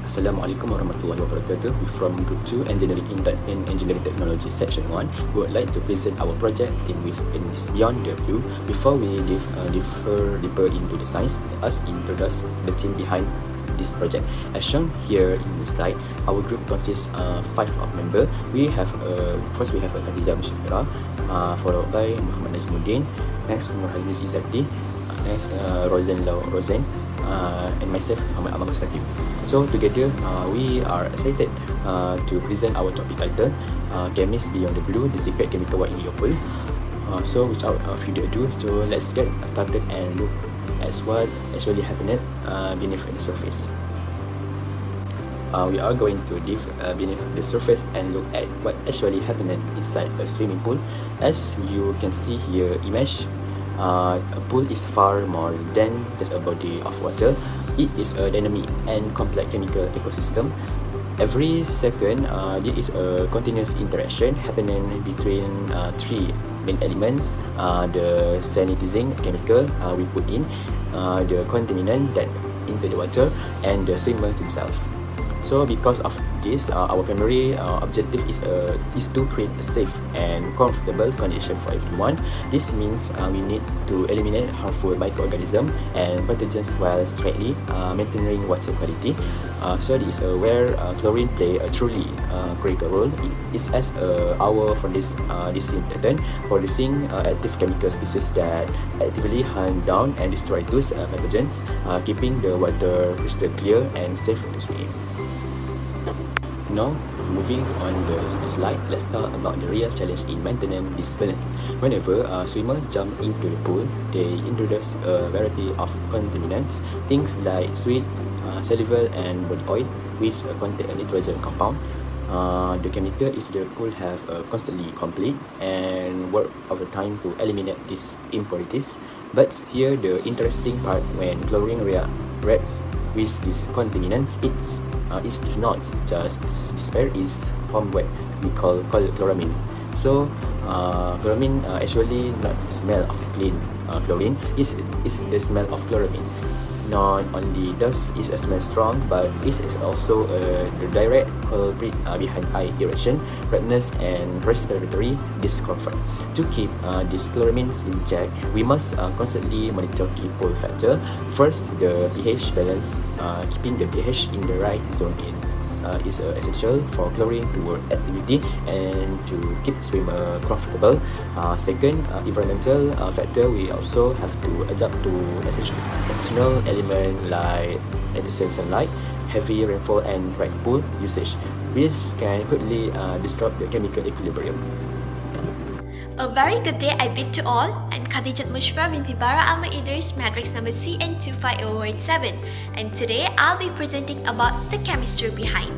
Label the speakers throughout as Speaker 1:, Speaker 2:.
Speaker 1: Assalamualaikum warahmatullahi wabarakatuh. We're from Group 2 Engineering in Engineering Technology Section 1. We would like to present our project Team with Beyond the Blue. Before we differ deeper into the science, let us introduce the team behind this project. As shown here in the slide, our group consists of 5 members. First we have Khadijah Mushafira, followed by Muhammad Nazmuddin, next Hanis Izzati, next Rosen, and myself, Muhammad Amal Mustaqim. So together, we are excited to present our topic title, Chemist Beyond the Blue, the secret chemical work in your pool. So without further ado, let's get started and look at what actually happened beneath the surface. We are going to dive beneath the surface and look at what actually happened inside a swimming pool. As you can see here image, a pool is far more than just a body of water. It is a dynamic and complex chemical ecosystem. Every second, there is a continuous interaction happening between 3 main elements: the sanitizing chemical we put in, the contaminant that into the water, and the swimmer himself. So because of this, our primary objective is to create a safe and comfortable condition for everyone. This means we need to eliminate harmful microorganisms and pathogens while strictly maintaining water quality. So this is where chlorine play a truly critical role. It's as our disinfectant, producing active chemical species that actively hunt down and destroy those pathogens, keeping the water crystal clear and safe to swim. Now, moving on the slide, let's talk about the real challenge in maintaining this balance. Whenever swimmers jump into the pool, they introduce a variety of contaminants, things like sweat, saliva, and body oil, which contain a nitrogen compound. The chemical in the pool have constantly complete and work overtime to eliminate these impurities. But here the interesting part, when chlorine reacts with these contaminants, it is not just despair, is from what we call chloramine. So chloramine actually not smell of clean chlorine, is the smell of chloramine. Not only does it smell strong, but it is also the direct culprit behind eye irritation, redness, and respiratory discomfort. To keep these chloramines in check, we must constantly monitor key pool factor. First, the pH balance. Keeping the pH in the right zone is essential for chlorine to work activity and to keep swimmer comfortable. Second, environmental factor. We also have to adapt to external element like intense sunlight, heavy rainfall, and right pool usage. This can quickly disrupt the chemical equilibrium.
Speaker 2: A very good day I bid to all. I'm Khadijat Mushra Binti Idris, matrix number CN25087, and today I'll be presenting about the chemistry behind.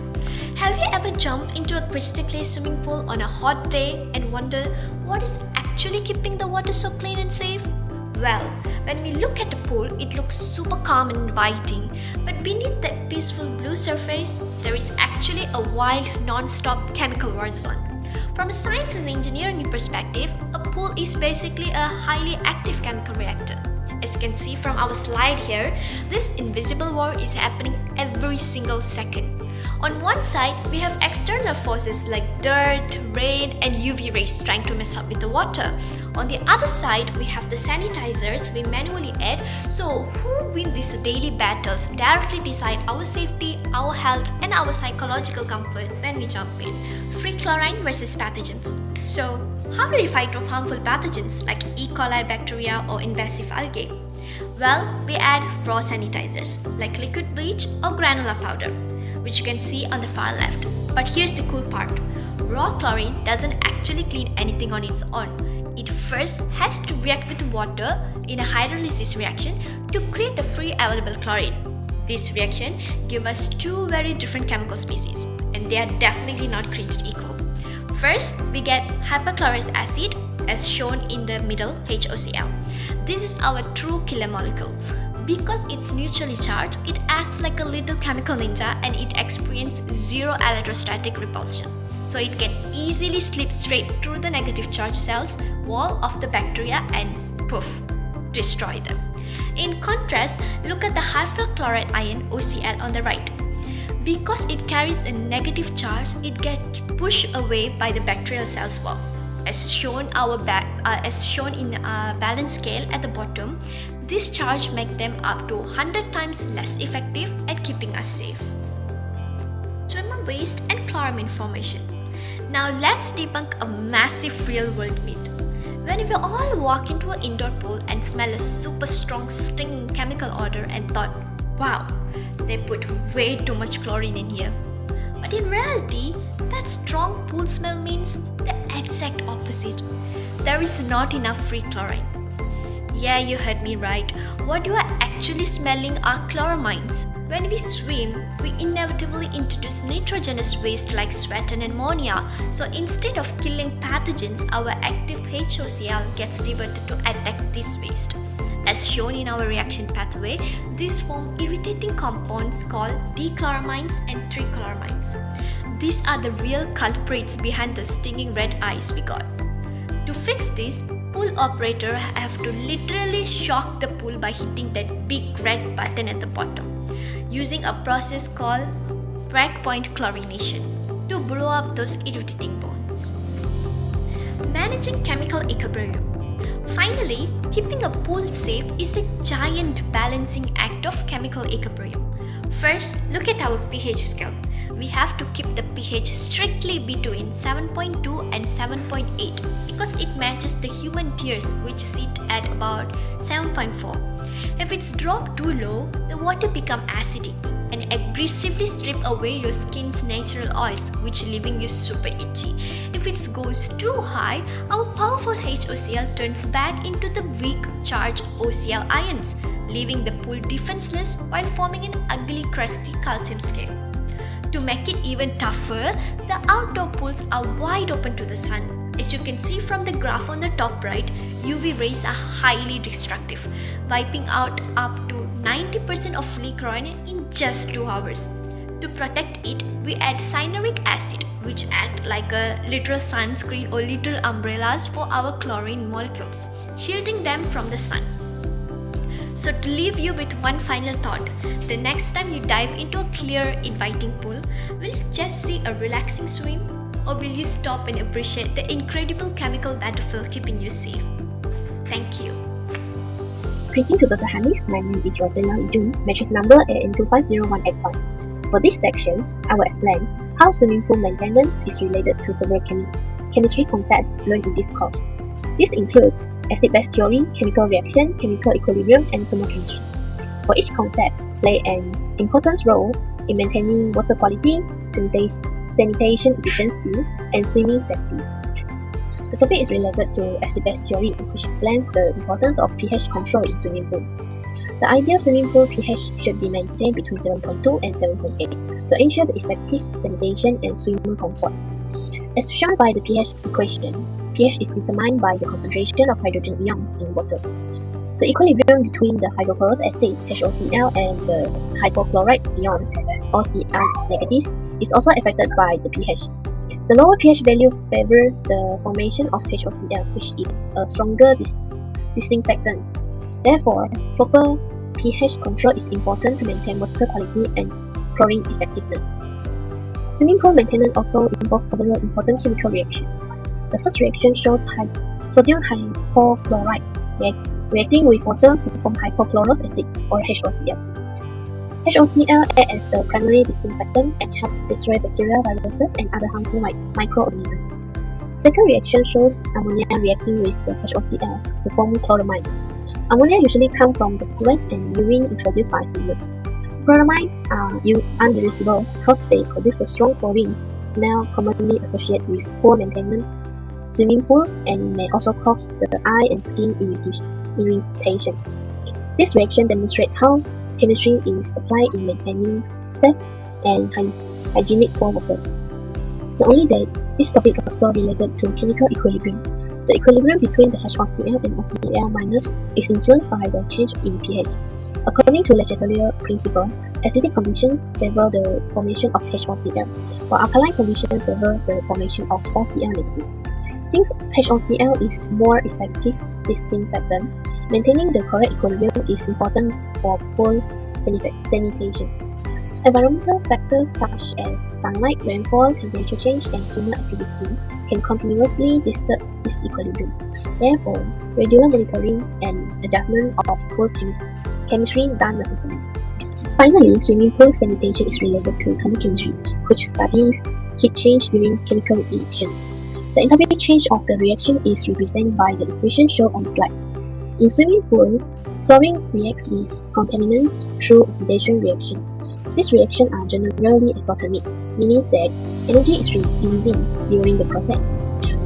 Speaker 2: Have you ever jumped into a crystal clear swimming pool on a hot day and wonder what is actually keeping the water so clean and safe? Well, when we look at the pool, it looks super calm and inviting, but beneath that peaceful blue surface, there is actually a wild, non-stop chemical war zone. From a science and engineering perspective, a pool is basically a highly active chemical reactor. As you can see from our slide here, this invisible war is happening every single second. On one side, we have external forces like dirt, rain, and UV rays trying to mess up with the water. On the other side, we have the sanitizers we manually add, so who win these daily battles directly decide our safety, our health, and our psychological comfort when we jump in. Free chlorine versus pathogens. So, how do we fight off harmful pathogens like E. coli bacteria or invasive algae? Well, we add raw sanitizers like liquid bleach or granular powder, which you can see on the far left. But here's the cool part. Raw chlorine doesn't actually clean anything on its own. It first has to react with water in a hydrolysis reaction to create a free available chlorine. This reaction gives us 2 very different chemical species, and they are definitely not created equal. First, we get hypochlorous acid, as shown in the middle, HOCl. This is our true killer molecule. Because it's neutrally charged, it acts like a little chemical ninja and it experiences zero electrostatic repulsion. So it can easily slip straight through the negative charge cells wall of the bacteria and poof, destroy them. In contrast, look at the hypochlorite ion OCl on the right. Because it carries a negative charge, it gets pushed away by the bacterial cells wall. As shown in a balance scale at the bottom, this charge makes them up to 100 times less effective at keeping us safe. Swimmer waste and chloramine formation. Now let's debunk a massive real-world myth. When we all walk into an indoor pool and smell a super strong stinging chemical odor and thought, wow, they put way too much chlorine in here. But in reality, that strong pool smell means the exact opposite. There is not enough free chlorine. Yeah, you heard me right. What you are actually smelling are chloramines. When we swim, we inevitably introduce nitrogenous waste like sweat and ammonia. So instead of killing pathogens, our active HOCl gets diverted to attack this waste. As shown in our reaction pathway, these form irritating compounds called dichloramines and trichloramines. These are the real culprits behind the stinging red eyes we got. To fix this, pool operator have to literally shock the pool by hitting that big red button at the bottom, using a process called breakpoint chlorination to blow up those irritating bonds. Managing chemical equilibrium. Finally, keeping a pool safe is a giant balancing act of chemical equilibrium. First, look at our pH scale. We have to keep the pH strictly between 7.2 and 7.8 because it matches the human tears, which sit at about 7.4. If it's dropped too low, the water becomes acidic and aggressively strip away your skin's natural oils, which leaving you super itchy. If it goes too high, our powerful HOCl turns back into the weak charged OCl ions, leaving the pool defenseless while forming an ugly crusty calcium scale. To make it even tougher, the outdoor pools are wide open to the sun. As you can see from the graph on the top right, UV rays are highly destructive, wiping out up to 90% of free chlorine in just 2 hours. To protect it, we add cyanuric acid, which act like a literal sunscreen or little umbrellas for our chlorine molecules, shielding them from the sun. So to leave you with one final thought, the next time you dive into a clear, inviting pool, will you just see a relaxing swim? Or will you stop and appreciate the incredible chemical battlefield keeping you safe? Thank you.
Speaker 3: Greeting to Dr. Hanis, my name is Rosella Idun, matrix number AN250185. For this section, I will explain how swimming pool maintenance is related to several chemistry concepts learned in this course. These include acid-base theory, chemical reaction, chemical equilibrium, and thermochemistry. For each concept play an important role in maintaining water quality, sanitation efficiency, and swimming safety. The topic is related to acid-base theory, which explains the importance of pH control in swimming pools. The ideal swimming pool pH should be maintained between 7.2 and 7.8 to ensure the effective sanitation and swimmer comfort. As shown by the pH equation, pH is determined by the concentration of hydrogen ions in water. The equilibrium between the hydrochlorous acid HOCl and the hypochlorite ions OCl negative is also affected by the pH. The lower pH value favors the formation of HOCl, which is a stronger disinfectant. Therefore, proper pH control is important to maintain water quality and chlorine effectiveness. Swimming pool maintenance also involves several important chemical reactions. The first reaction shows sodium hypochlorite reacting with water to form hypochlorous acid or HOCl. HOCl acts as the primary disinfectant and helps destroy bacteria, viruses, and other harmful microorganisms. Second reaction shows ammonia reacting with the HOCl to form chloramines. Ammonia usually comes from the sweat and urine introduced by swimmers. Chloramines are undesirable because they produce a strong chlorine smell commonly associated with poor maintenance swimming pool and may also cause the eye and skin irritation. This reaction demonstrates how chemistry is applied in maintaining safe and hygienic pool water. Not only that, this topic is also related to chemical equilibrium. The equilibrium between the HOCl and OCl- is influenced by the change in pH. According to Le Chatelier principle, acidic conditions favor the formation of HOCl, while alkaline conditions favor the formation of OCl negative. Since HOCl is more effective disinfectant, maintaining the correct equilibrium is important for pool sanitation. Environmental factors such as sunlight, rainfall, temperature change, and swimmer activity can continuously disturb this equilibrium. Therefore, regular monitoring and adjustment of pool chemistry are necessary. Finally, swimming pool sanitation is related to thermochemistry, which studies heat change during chemical reactions. The enthalpy change of the reaction is represented by the equation shown on the slide. In swimming pool, chlorine reacts with contaminants through oxidation reaction. These reactions are generally exothermic, meaning that energy is releasing during the process.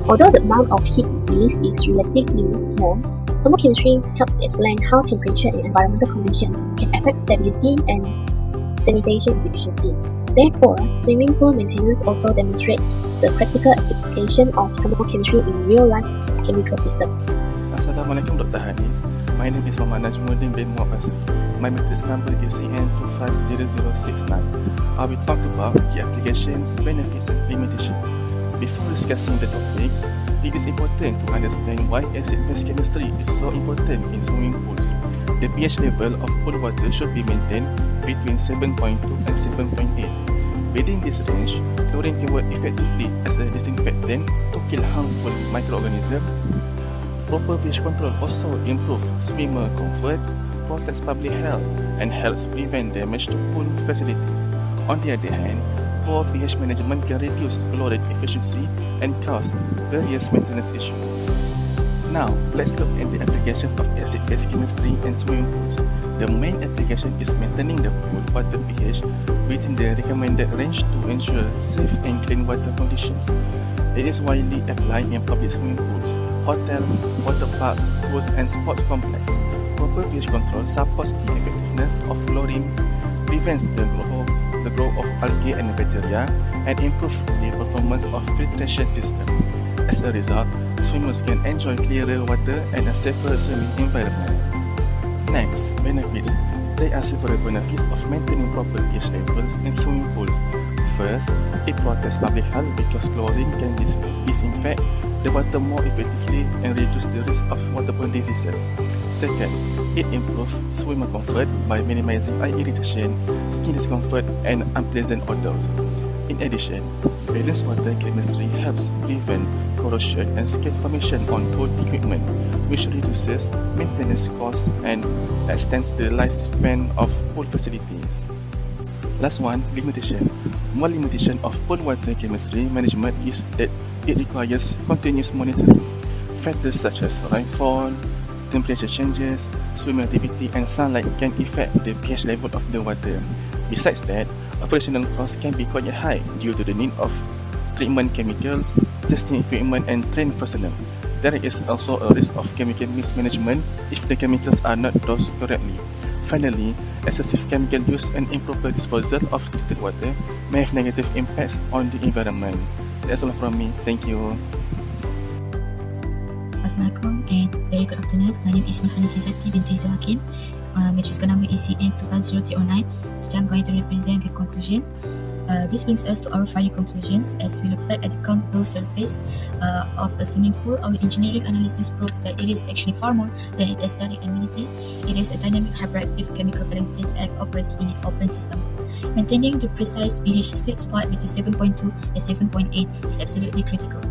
Speaker 3: Although the amount of heat released is relatively small, thermochemistry helps explain how temperature and environmental conditions can affect stability and sanitation efficiency. Therefore, swimming pool maintenance also demonstrates the practical application of thermochemistry in real-life chemical systems.
Speaker 4: Assalamualaikum Dr. Hanis. My name is Muhammad Najmuddin bin Muakkasri. My matrix number is CN250069. I will talk about the applications, benefits, and limitations. Before discussing the topics, it is important to understand why acid-base chemistry is so important in swimming pools. The pH level of pool water should be maintained between 7.2 and 7.8. Within this range, chlorine can work effectively as a disinfectant to kill harmful microorganisms. Proper pH control also improves swimmer comfort, protects public health, and helps prevent damage to pool facilities. On the other hand, poor pH management can reduce chloride efficiency and cause various maintenance issues. Now, let's look at the applications of acid-base chemistry in swimming pools. The main application is maintaining the pool water pH within the recommended range to ensure safe and clean water conditions. It is widely applied in public swimming pools, hotels, water parks, schools, and sports complexes. Proper pH control supports the effectiveness of chlorine, prevents the growth of algae and bacteria, and improves the performance of filtration system. As a result, swimmers can enjoy clearer water and a safer swimming environment. Next, benefits. There are several benefits of maintaining proper pH levels in swimming pools. First, it protects public health because chlorine can disinfect the water more effectively and reduce the risk of waterborne diseases. Second, it improves swimmer comfort by minimizing eye irritation, skin discomfort, and unpleasant odors. In addition, balanced water chemistry helps prevent corrosion and scale formation on pool equipment, which reduces maintenance costs and extends the lifespan of pool facilities. Last one, limitation. One limitation of pool water chemistry management is that it requires continuous monitoring. Factors such as rainfall, temperature changes, swimming activity, and sunlight can affect the pH level of the water. Besides that, operational costs can be quite high due to the need of treatment chemicals, testing equipment, and trained personnel. There is also a risk of chemical mismanagement if the chemicals are not dosed correctly. Finally, excessive chemical use and improper disposal of treated water may have negative impacts on the environment. That's all from me. Thank you.
Speaker 5: Assalamualaikum and very good afternoon. My name is Hanis Binti Hakim. Matrix number is CN250009. Today I'm going to represent the conclusion. This brings us to our final conclusions. As we look back at the contour surface of a swimming pool, our engineering analysis proves that it is actually far more than an aesthetic amenity. It is a dynamic hyperactive chemical balancing act operating in an open system. Maintaining the precise pH sweet spot between 7.2 and 7.8 is absolutely critical.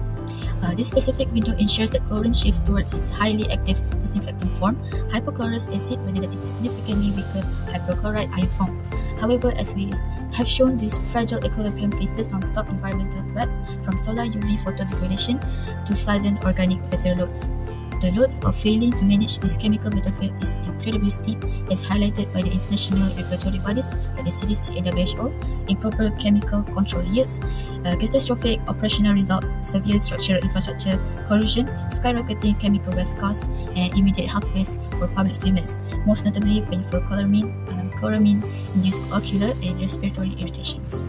Speaker 5: This specific window ensures that chlorine shifts towards its highly active disinfectant form, hypochlorous acid, rather than its significantly weaker hypochlorite ion form. However, as we have shown, this fragile equilibrium faces non-stop environmental threats from solar UV photodegradation to sudden organic weather loads. The loads of failing to manage this chemical battlefield is incredibly steep, as highlighted by the international regulatory bodies like the CDC and WHO. Improper chemical control yields catastrophic operational results, severe structural infrastructure corrosion, skyrocketing chemical waste costs, and immediate health risks for public swimmers, most notably painful chloramine-induced ocular and respiratory irritations.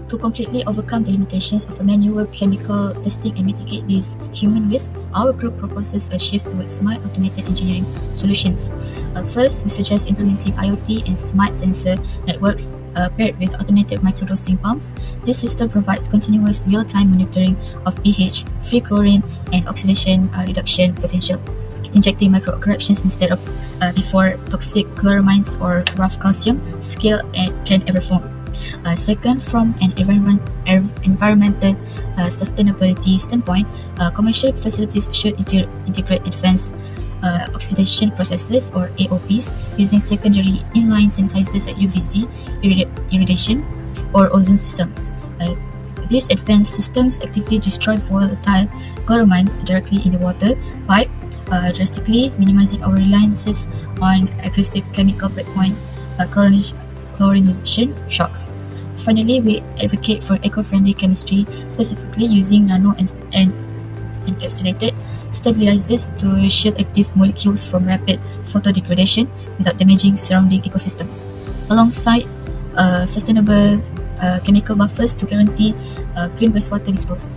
Speaker 5: To completely overcome the limitations of a manual chemical testing and mitigate these human risks, our group proposes a shift towards smart automated engineering solutions. First, we suggest implementing IoT and smart sensor networks paired with automated microdosing pumps. This system provides continuous real-time monitoring of pH, free chlorine, and oxidation reduction potential. injecting microcorrections instead of before toxic chloramines or rough calcium scale can ever form. Second, from an environmental sustainability standpoint, commercial facilities should integrate advanced oxidation processes or AOPs using secondary inline sanitizers at UVC, irradiation, or ozone systems. These advanced systems actively destroy volatile chloramines directly in the water pipe, drastically minimizing our reliances on aggressive chemical breakpoint chlorination shocks. Finally, we advocate for eco-friendly chemistry, specifically using nano and encapsulated stabilizers to shield active molecules from rapid photodegradation without damaging surrounding ecosystems, alongside sustainable chemical buffers to guarantee green wastewater disposal.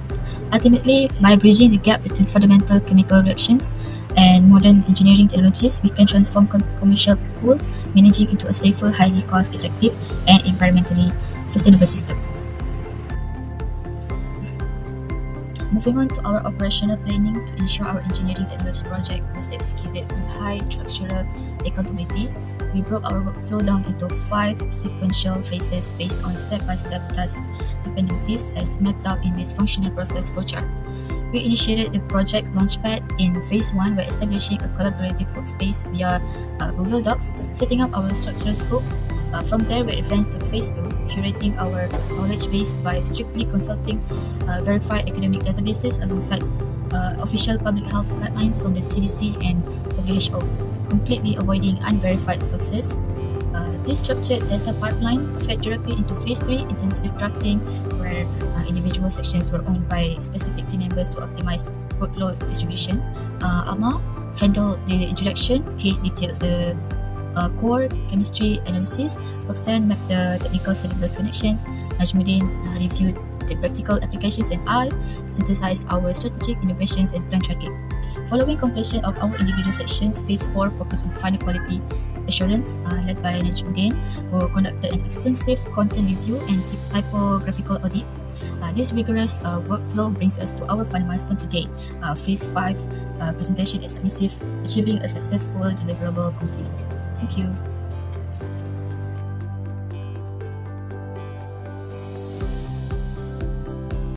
Speaker 5: Ultimately, by bridging the gap between fundamental chemical reactions and modern engineering technologies, we can transform commercial pool managing into a safer, highly cost-effective, and environmentally sustainable system. Moving on to our operational planning to ensure our engineering technology project was executed with high structural accountability, we broke our workflow down into 5 sequential phases based on step-by-step task dependencies as mapped out in this functional process flowchart. We initiated the project launchpad in phase 1 by establishing a collaborative workspace via Google Docs, setting up our structural scope. From there, we advanced to phase 2, curating our knowledge base by strictly consulting verified academic databases alongside official public health guidelines from the CDC and WHO, completely avoiding unverified sources. This structured data pipeline fed directly into phase 3, intensive drafting, where individual sections were owned by specific team members to optimize workload distribution. Alma handled the introduction, Kate detailed the core chemistry analysis, Roxanne mapped the technical syllabus connections, Najmuddin reviewed the practical applications, and I synthesized our strategic innovations and plan tracking. Following completion of our individual sections, phase 4 focused on final quality assurance, led by Najmuddin, who conducted an extensive content review and typographical audit. This rigorous workflow brings us to our final milestone today, phase 5 presentation is submissive, achieving a successful deliverable complete. Thank you.